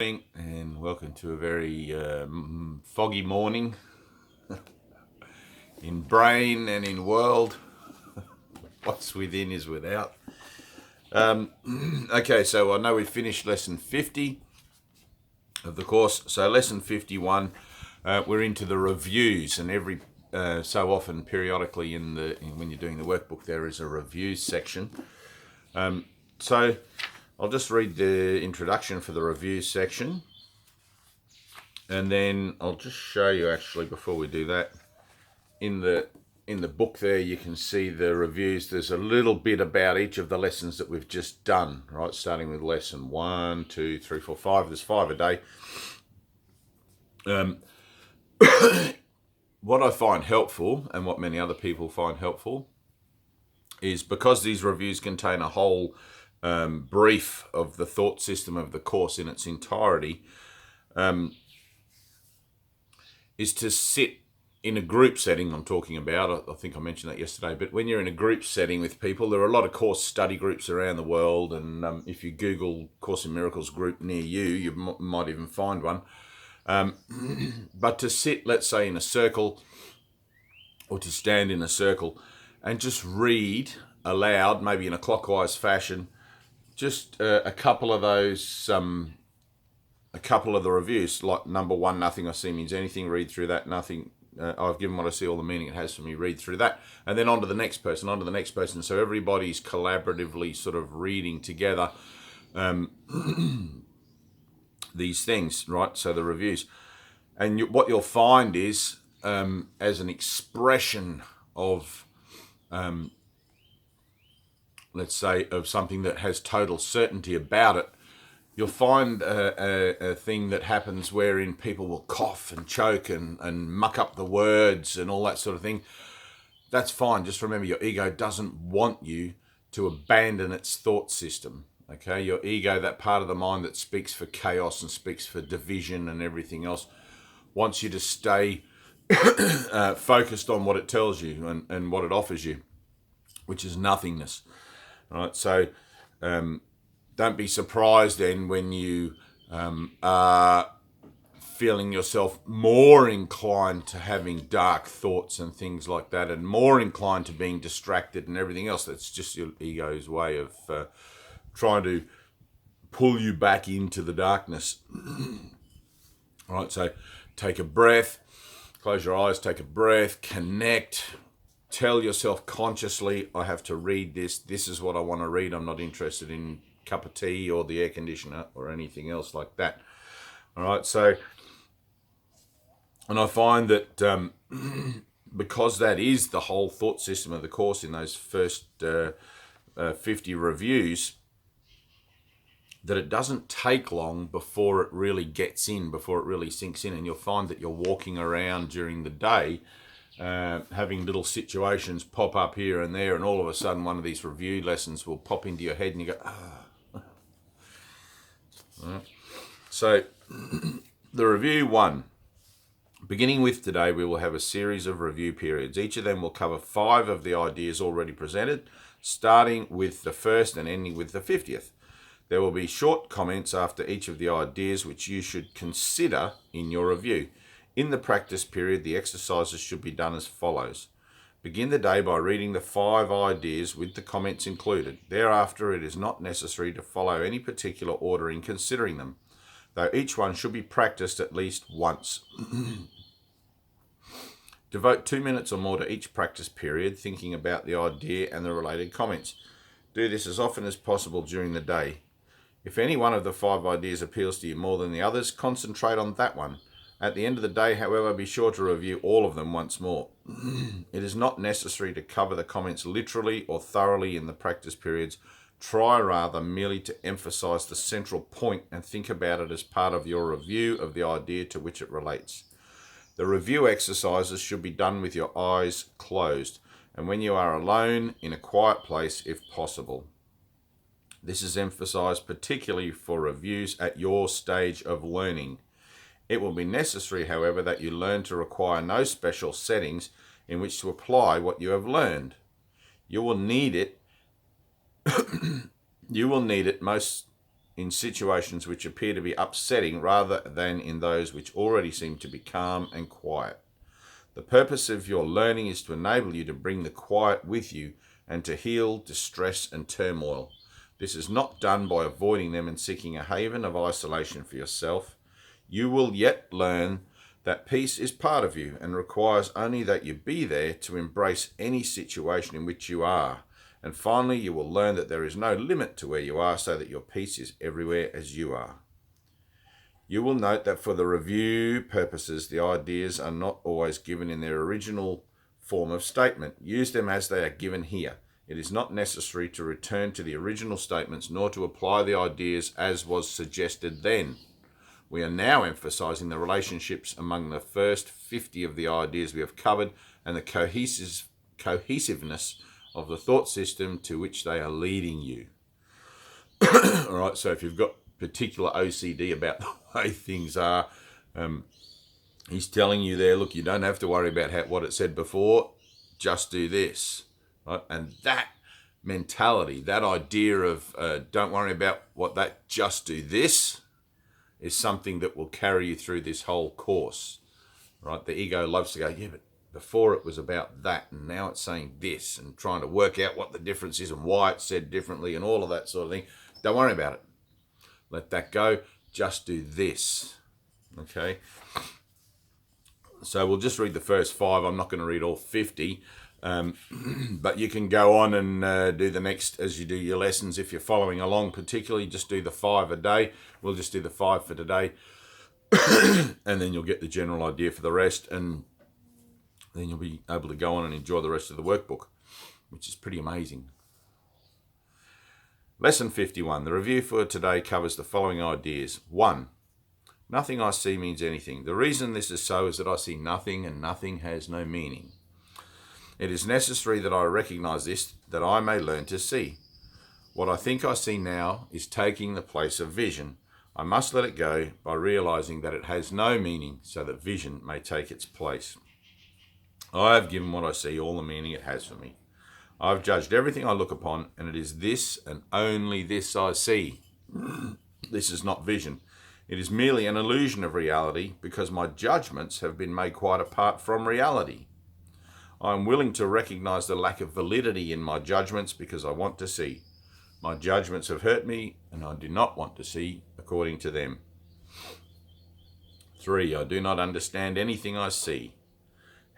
And welcome to a very foggy morning in brain and in world. What's within is without. Okay, so I know we finished lesson 50 of the course. So lesson 51, we're into the reviews, and every so often, periodically, when you're doing the workbook, there is a review section. So I'll just read the introduction for the review section. And then I'll just show you, actually, before we do that, in the book there you can see the reviews. There's a little bit about each of the lessons that we've just done, right? Starting with lesson 1, 2, 3, 4, 5. There's 5 a day. What I find helpful, and what many other people find helpful, is because these reviews contain a whole brief of the thought system of the course in its entirety, is to sit in a group setting. I'm talking about, I think I mentioned that yesterday, but when you're in a group setting with people, there are a lot of course study groups around the world, and if you Google Course in Miracles group near you, you might even find one. But to sit, let's say, in a circle, or to stand in a circle and just read aloud, maybe in a clockwise fashion, just a couple of those, a couple of the reviews, like number 1, nothing I see means anything, read through that. Nothing, I've given what I see all the meaning it has for me, read through that. And then on to the next person, on to the next person. So everybody's collaboratively sort of reading together these things, right? So the reviews. And what you'll find is, as an expression of, let's say, of something that has total certainty about it, you'll find a thing that happens wherein people will cough and choke and muck up the words and all that sort of thing. That's fine. Just remember, your ego doesn't want you to abandon its thought system. Okay, your ego, that part of the mind that speaks for chaos and speaks for division and everything else, wants you to stay focused on what it tells you and what it offers you, which is nothingness. Right, so don't be surprised then when you are feeling yourself more inclined to having dark thoughts and things like that, and more inclined to being distracted and everything else. That's just your ego's way of trying to pull you back into the darkness. All right, so take a breath, close your eyes, take a breath, connect. Tell yourself consciously, I have to read this. This is what I want to read. I'm not interested in a cup of tea or the air conditioner or anything else like that. All right, so, and I find that because that is the whole thought system of the course in those first 50 reviews, that it doesn't take long before it really gets in, before it really sinks in. And you'll find that you're walking around during the day having little situations pop up here and there, and all of a sudden one of these review lessons will pop into your head and you go, ah. Right. So the review 1. Beginning with today, we will have a series of review periods. Each of them will cover 5 of the ideas already presented, starting with the first and ending with the 50th. There will be short comments after each of the ideas which you should consider in your review. In the practice period, the exercises should be done as follows. Begin the day by reading the 5 ideas with the comments included. Thereafter, it is not necessary to follow any particular order in considering them, though each one should be practiced at least once. Devote 2 minutes or more to each practice period, thinking about the idea and the related comments. Do this as often as possible during the day. If any one of the 5 ideas appeals to you more than the others, concentrate on that one. At the end of the day, however, be sure to review all of them once more. It is not necessary to cover the comments literally or thoroughly in the practice periods. Try rather merely to emphasize the central point and think about it as part of your review of the idea to which it relates. The review exercises should be done with your eyes closed, and when you are alone in a quiet place if possible. This is emphasized particularly for reviews at your stage of learning. It will be necessary, however, that you learn to require no special settings in which to apply what you have learned. You will need it. You will need it most in situations which appear to be upsetting rather than in those which already seem to be calm and quiet. The purpose of your learning is to enable you to bring the quiet with you and to heal distress and turmoil. This is not done by avoiding them and seeking a haven of isolation for yourself. You will yet learn that peace is part of you and requires only that you be there to embrace any situation in which you are. And finally, you will learn that there is no limit to where you are, so that your peace is everywhere as you are. You will note that for the review purposes, the ideas are not always given in their original form of statement. Use them as they are given here. It is not necessary to return to the original statements nor to apply the ideas as was suggested then. We are now emphasizing the relationships among the first 50 of the ideas we have covered and the cohesiveness of the thought system to which they are leading you. All right, so if you've got particular OCD about the way things are, he's telling you there, look, you don't have to worry about what it said before, just do this. Right? And that mentality, that idea of don't worry about what that, just do this, is something that will carry you through this whole course. Right? The ego loves to go, yeah, but before it was about that, and now it's saying this, and trying to work out what the difference is and why it's said differently and all of that sort of thing. Don't worry about it. Let that go. Just do this. Okay? So we'll just read the first 5. I'm not going to read all 50. But you can go on and do the next as you do your lessons. If you're following along, particularly, just do the 5 a day. We'll just do the 5 for today. And then you'll get the general idea for the rest. And then you'll be able to go on and enjoy the rest of the workbook, which is pretty amazing. Lesson 51. The review for today covers the following ideas. 1. Nothing I see means anything. The reason this is so is that I see nothing, and nothing has no meaning. It is necessary that I recognize this, that I may learn to see. What I think I see now is taking the place of vision. I must let it go by realizing that it has no meaning, so that vision may take its place. I have given what I see all the meaning it has for me. I have judged everything I look upon, and it is this and only this I see. This is not vision. It is merely an illusion of reality, because my judgments have been made quite apart from reality. I am willing to recognize the lack of validity in my judgments because I want to see. My judgments have hurt me, and I do not want to see according to them. 3. I do not understand anything I see.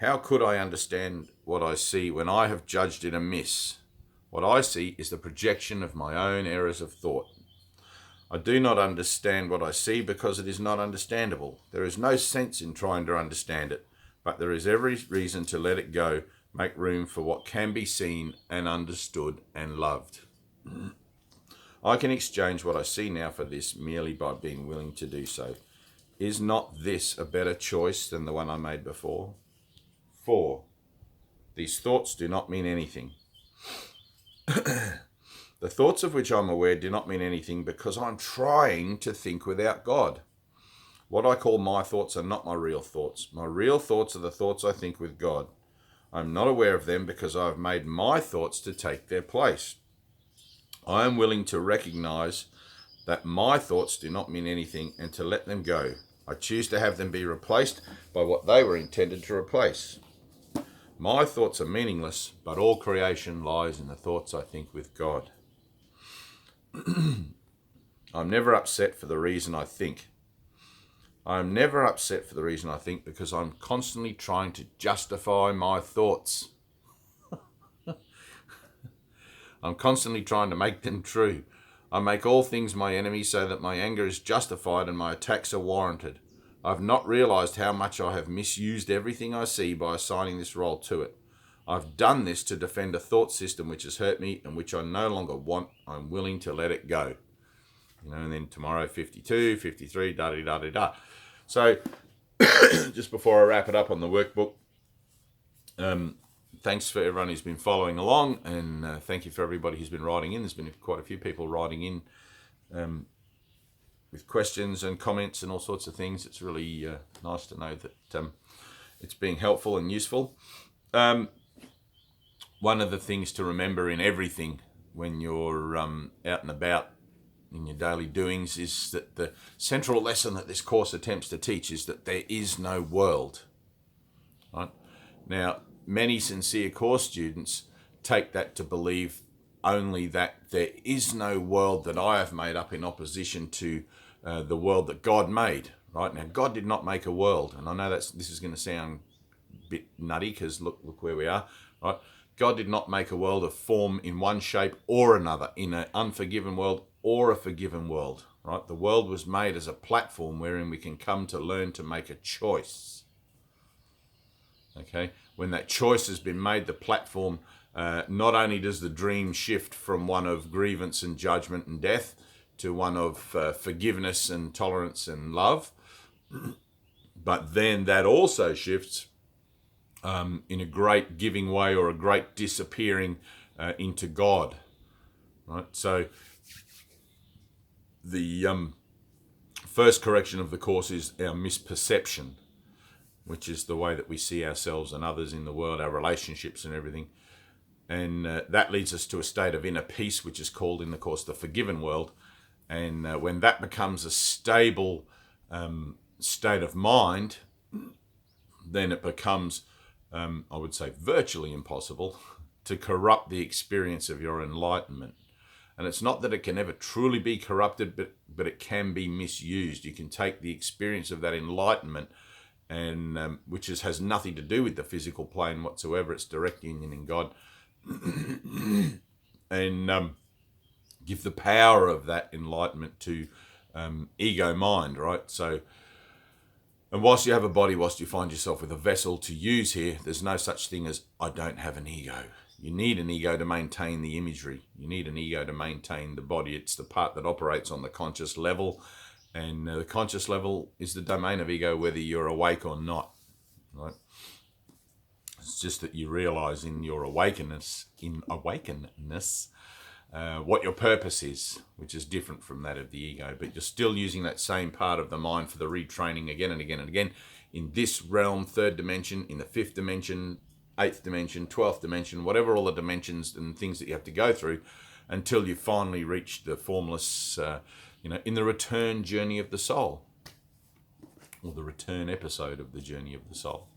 How could I understand what I see when I have judged it amiss? What I see is the projection of my own errors of thought. I do not understand what I see because it is not understandable. There is no sense in trying to understand it, but there is every reason to let it go, make room for what can be seen and understood and loved. I can exchange what I see now for this merely by being willing to do so. Is not this a better choice than the one I made before? 4. These thoughts do not mean anything. The thoughts of which I'm aware do not mean anything because I'm trying to think without God. What I call my thoughts are not my real thoughts. My real thoughts are the thoughts I think with God. I'm not aware of them because I have made my thoughts to take their place. I am willing to recognize that my thoughts do not mean anything and to let them go. I choose to have them be replaced by what they were intended to replace. My thoughts are meaningless, but all creation lies in the thoughts I think with God. I'm never upset for the reason I think. I'm never upset for the reason I think because I'm constantly trying to justify my thoughts. I'm constantly trying to make them true. I make all things my enemy so that my anger is justified and my attacks are warranted. I've not realized how much I have misused everything I see by assigning this role to it. I've done this to defend a thought system which has hurt me and which I no longer want. I'm willing to let it go. And then tomorrow, 52, 53, da-da-da-da-da. So, just before I wrap it up on the workbook, thanks for everyone who's been following along, and thank you for everybody who's been writing in. There's been quite a few people writing in with questions and comments and all sorts of things. It's really nice to know that it's being helpful and useful. One of the things to remember in everything when you're out and about in your daily doings, is that the central lesson that this course attempts to teach is that there is no world. Right? Now, many sincere course students take that to believe only that there is no world that I have made up in opposition to the world that God made. Right? Now, God did not make a world, and I know this is going to sound a bit nutty because look where we are. Right? God did not make a world of form in one shape or another, in an unforgiven world or a forgiven world. Right? The world was made as a platform wherein we can come to learn to make a choice. Okay? When that choice has been made, the platform, not only does the dream shift from one of grievance and judgment and death to one of forgiveness and tolerance and love, but then that also shifts in a great giving way or a great disappearing into God. Right? So the first correction of the course is our misperception, which is the way that we see ourselves and others in the world, our relationships and everything. And that leads us to a state of inner peace, which is called in the course the forgiven world. And when that becomes a stable state of mind, then it becomes, I would say, virtually impossible to corrupt the experience of your enlightenment. And it's not that it can ever truly be corrupted, but it can be misused. You can take the experience of that enlightenment, and which has nothing to do with the physical plane whatsoever. It's direct union in God. And give the power of that enlightenment to ego mind, right? So, and whilst you have a body, whilst you find yourself with a vessel to use here, there's no such thing as I don't have an ego. You need an ego to maintain the imagery. You need an ego to maintain the body. It's the part that operates on the conscious level, and the conscious level is the domain of ego, whether you're awake or not, right? It's just that you realize in your awakenness, what your purpose is, which is different from that of the ego. But you're still using that same part of the mind for the retraining again and again and again in this realm, third dimension, in the fifth dimension, eighth dimension, 12th dimension, whatever all the dimensions and things that you have to go through until you finally reach the formless, in the return journey of the soul, or the return episode of the journey of the soul.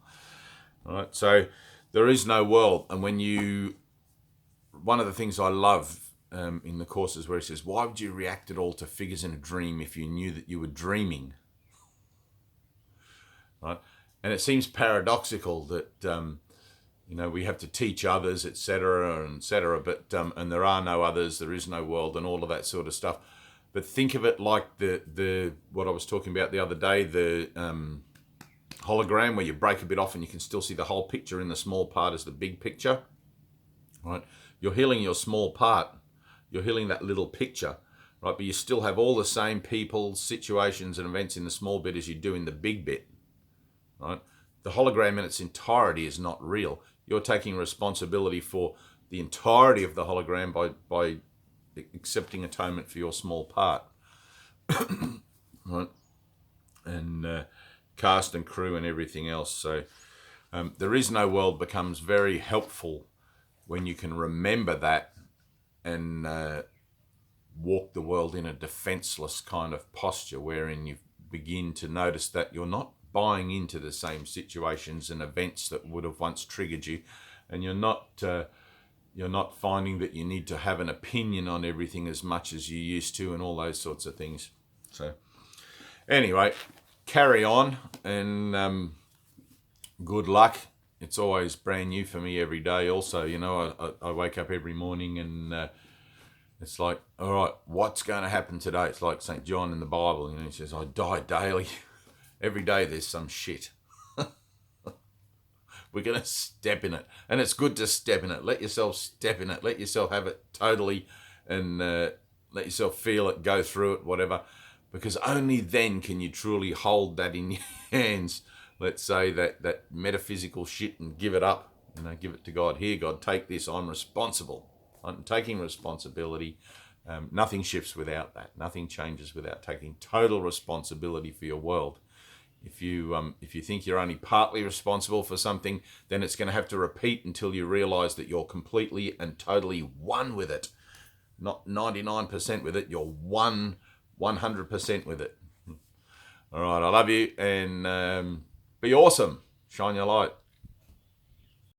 All right, so there is no world. And one of the things I love in the courses where he says, why would you react at all to figures in a dream if you knew that you were dreaming? Right? And it seems paradoxical that, we have to teach others, etc., but and there are no others, there is no world, and all of that sort of stuff. But think of it like the what I was talking about the other day, the hologram, where you break a bit off and you can still see the whole picture in the small part as the big picture. Right? You're healing your small part. You're healing that little picture, right? But you still have all the same people, situations, and events in the small bit as you do in the big bit, right? The hologram in its entirety is not real. You're taking responsibility for the entirety of the hologram by accepting atonement for your small part, right? And cast and crew and everything else. So there is no world becomes very helpful when you can remember that and walk the world in a defenseless kind of posture, wherein you begin to notice that you're not buying into the same situations and events that would have once triggered you, and you're not finding that you need to have an opinion on everything as much as you used to, and all those sorts of things. So anyway, carry on, and good luck. It's always brand new for me every day. Also, I wake up every morning and it's like, all right, what's going to happen today? It's like St. John in the Bible, he says, I die daily. Every day there's some shit. We're going to step in it. And it's good to step in it. Let yourself step in it. Let yourself have it totally, and let yourself feel it, go through it, whatever. Because only then can you truly hold that in your hands. Let's say that metaphysical shit, and give it up. Give it to God. Here, God, take this. I'm responsible. I'm taking responsibility. Nothing shifts without that. Nothing changes without taking total responsibility for your world. If you think you're only partly responsible for something, then it's going to have to repeat until you realize that you're completely and totally one with it. not 99% with it. You're 100% with it. All right, I love you, and be awesome. Shine your light.